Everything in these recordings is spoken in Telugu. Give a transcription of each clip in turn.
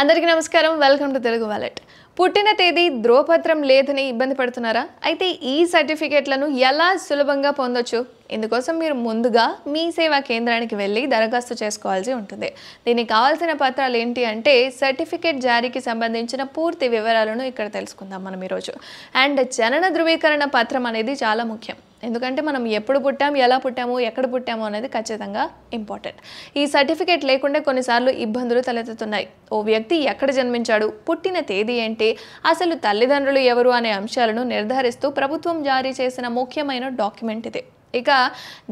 అందరికీ నమస్కారం. Welcome to Telugu wallet. పుట్టిన తేదీ ధ్రువపత్రం లేదని ఇబ్బంది పడుతున్నారా? అయితే ఈ సర్టిఫికేట్లను ఎలా సులభంగా పొందొచ్చు? ఇందుకోసం మీరు ముందుగా మీ సేవా కేంద్రానికి వెళ్ళి దరఖాస్తు చేసుకోవాల్సి ఉంటుంది. దీనికి కావాల్సిన పత్రాలు ఏంటి అంటే సర్టిఫికేట్ జారీకి సంబంధించిన పూర్తి వివరాలను ఇక్కడ తెలుసుకుందాం మనం ఈరోజు. అండ్ జనన ధృవీకరణ పత్రం అనేది చాలా ముఖ్యం. ఎందుకంటే మనం ఎప్పుడు పుట్టాం, ఎలా పుట్టాము, ఎక్కడ పుట్టాము అనేది ఖచ్చితంగా ఇంపార్టెంట్. ఈ సర్టిఫికేట్ లేకుండా కొన్నిసార్లు ఇబ్బందులు తలెత్తుతున్నాయి. ఓ వ్యక్తి ఎక్కడ జన్మించాడు, పుట్టిన తేదీ ఏంటి, అసలు తల్లిదండ్రులు ఎవరు అనే అంశాలను నిర్ధారిస్తూ ప్రభుత్వం జారీ చేసిన ముఖ్యమైన డాక్యుమెంట్ ఇది. ఇక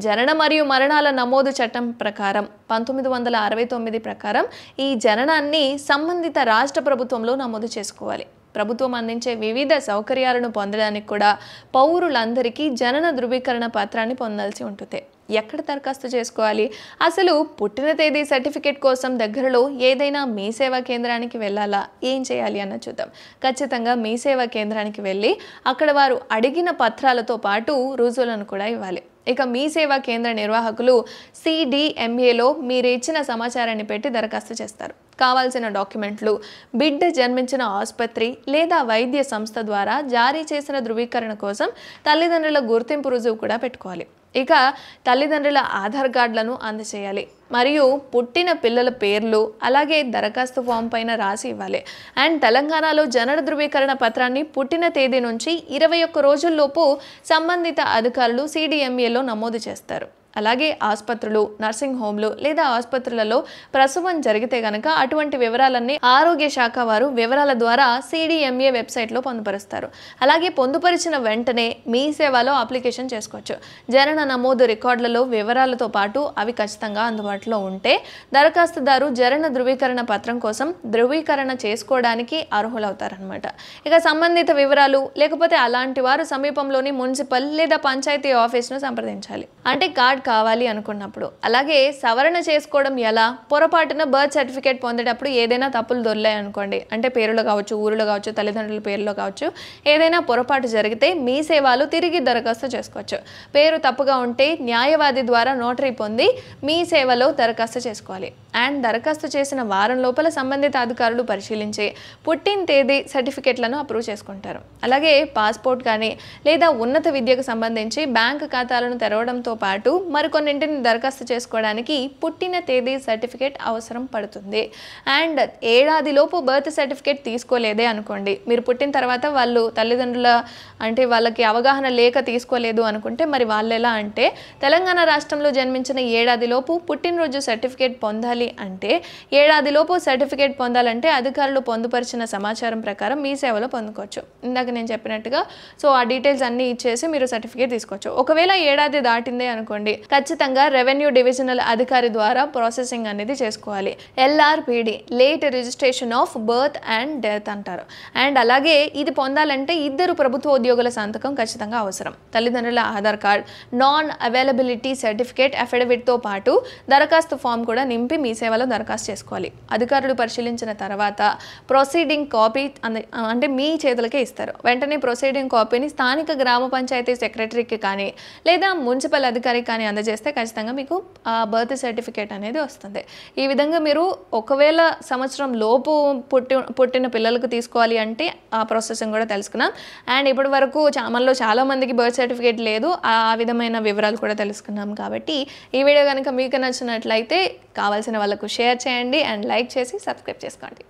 జనన మరియు మరణాల నమోదు చట్టం ప్రకారం 1969 ప్రకారం ఈ జననాన్ని సంబంధిత రాష్ట్ర ప్రభుత్వంలో నమోదు చేసుకోవాలి. ప్రభుత్వం అందించే వివిధ సౌకర్యాలను పొందడానికి కూడా పౌరులందరికీ జనన ధృవీకరణ పత్రాన్ని పొందాల్సి ఉంటుంది. ఎక్కడ దరఖాస్తు చేసుకోవాలి, అసలు పుట్టిన తేదీ సర్టిఫికేట్ కోసం దగ్గరలో ఏదైనా మీ సేవా కేంద్రానికి వెళ్ళాలా, ఏం చేయాలి అన్న చూద్దాం. ఖచ్చితంగా మీ సేవా కేంద్రానికి వెళ్ళి అక్కడ వారు అడిగిన పత్రాలతో పాటు రుజువులను కూడా ఇవ్వాలి. ఇక మీ సేవా కేంద్ర నిర్వాహకులు CDMAలో మీరు ఇచ్చిన సమాచారాన్ని పెట్టి దరఖాస్తు చేస్తారు. కావాల్సిన డాక్యుమెంట్లు బిడ్డ జన్మించిన ఆసుపత్రి లేదా వైద్య సంస్థ ద్వారా జారీ చేసిన ధృవీకరణ కోసం తల్లిదండ్రుల గుర్తింపు రుజువు కూడా పెట్టుకోవాలి. ఇక తల్లిదండ్రుల ఆధార్ కార్డులను అందజేయాలి మరియు పుట్టిన పిల్లల పేర్లు అలాగే దరఖాస్తు ఫామ్ పైన రాసి ఇవ్వాలి. అండ్ తెలంగాణలో జనన ధృవీకరణ పత్రాన్ని పుట్టిన తేదీ నుంచి 21 రోజుల్లోపు సంబంధిత అధికారులు CDMAలో నమోదు చేస్తారు. అలాగే ఆసుపత్రులు, నర్సింగ్ హోమ్లు లేదా ఆసుపత్రులలో ప్రసవం జరిగితే గనక అటువంటి వివరాలన్నీ ఆరోగ్య శాఖ వారు వివరాల ద్వారా CDMA వెబ్సైట్లో పొందుపరుస్తారు. అలాగే పొందుపరిచిన వెంటనే మీ సేవలో అప్లికేషన్ చేసుకోవచ్చు. జనన నమోదు రికార్డులలో వివరాలతో పాటు అవి ఖచ్చితంగా అందుబాటులో ఉంటే దరఖాస్తుదారు జనన ధృవీకరణ పత్రం కోసం ధృవీకరణ చేసుకోవడానికి అర్హులవుతారనమాట. ఇక సంబంధిత వివరాలు లేకపోతే అలాంటి వారు సమీపంలోని మున్సిపల్ లేదా పంచాయతీ ఆఫీస్ను సంప్రదించాలి. అంటే కార్డ్ కావాలి అనుకున్నప్పుడు. అలాగే సవరణ చేసుకోవడం ఎలా, పొరపాటున బర్త్ సర్టిఫికేట్ పొందేటప్పుడు ఏదైనా తప్పులు దొర్లాయి అనుకోండి, అంటే పేరులో కావచ్చు, ఊరిలో కావచ్చు, తల్లిదండ్రుల పేరులో కావచ్చు, ఏదైనా పొరపాటు జరిగితే మీ సేవలు తిరిగి దరఖాస్తు చేసుకోవచ్చు. పేరు తప్పుగా ఉంటే న్యాయవాది ద్వారా నోటరీ పొంది మీ సేవలో దరఖాస్తు చేసుకోవాలి. అండ్ దరఖాస్తు చేసిన వారం లోపల సంబంధిత అధికారులు పరిశీలించి పుట్టిన తేదీ సర్టిఫికేట్లను అప్రూవ్ చేసుకుంటారు. అలాగే పాస్పోర్ట్ కానీ లేదా ఉన్నత విద్యకు సంబంధించి బ్యాంక్ ఖాతాలను తెరవడంతో పాటు మరికొన్నింటిని దరఖాస్తు చేసుకోవడానికి పుట్టిన తేదీ సర్టిఫికేట్ అవసరం పడుతుంది. అండ్ ఏడాదిలోపు బర్త్ సర్టిఫికేట్ తీసుకోలేదే అనుకోండి, మీరు పుట్టిన తర్వాత వాళ్ళు తల్లిదండ్రుల అంటే వాళ్ళకి అవగాహన లేక తీసుకోలేదు అనుకుంటే మరి వాళ్ళు ఎలా అంటే తెలంగాణ రాష్ట్రంలో జన్మించిన ఏడాదిలోపు పుట్టినరోజు సర్టిఫికేట్ పొందాలి. అంటే ఏడాదిలోపు సర్టిఫికేట్ పొందాలంటే అధికారులు పొందుపరిచిన సమాచారం ప్రకారం మీ సేవలో పొందుకోవచ్చు. ఇందాక నేను చెప్పినట్టుగా సో ఆ డీటెయిల్స్ అన్నీ ఇచ్చేసి మీరు సర్టిఫికేట్ తీసుకోవచ్చు. ఒకవేళ ఏడాది దాటిందే అనుకోండి, ఖచ్చితంగా రెవెన్యూ డివిజనల్ అధికారి ద్వారా ప్రాసెసింగ్ అనేది చేసుకోవాలి. LRPD late registration of birth and death అంటారు. అండ్ అలాగే ఇది పొందాలంటే ఇద్దరు ప్రభుత్వ ఉద్యోగుల సంతకం ఖచ్చితంగా అవసరం. తల్లిదండ్రుల Aadhaar card, non availability certificate అఫిడవిట్తో పాటు దరఖాస్తు ఫామ్ కూడా నింపి మీ సేవలో దరఖాస్తు చేసుకోవాలి. అధికారులు పరిశీలించిన తర్వాత ప్రొసీడింగ్ కాపీ అంటే మీ చేతులకే ఇస్తారు. వెంటనే ప్రొసీడింగ్ కాపీని స్థానిక గ్రామ పంచాయతీ సెక్రటరీకి కానీ లేదా మున్సిపల్ అధికారికి కానీ అందజేస్తే ఖచ్చితంగా మీకు ఆ బర్త్ సర్టిఫికేట్ అనేది వస్తుంది. ఈ విధంగా మీరు ఒకవేళ సంవత్సరం లోపు పుట్టిన పిల్లలకు తీసుకోవాలి అంటే ఆ ప్రాసెసింగ్ కూడా తెలుసుకున్నాం. అండ్ ఇప్పటి వరకు మనలో చాలా మందికి బర్త్ సర్టిఫికేట్ లేదు, ఆ విధమైన వివరాలు కూడా తెలుసుకున్నాం. కాబట్టి ఈ వీడియో కనుక మీకు నచ్చినట్లయితే కావాల్సిన వాళ్ళకు షేర్ చేయండి అండ్ లైక్ చేసి సబ్స్క్రైబ్ చేసుకోండి.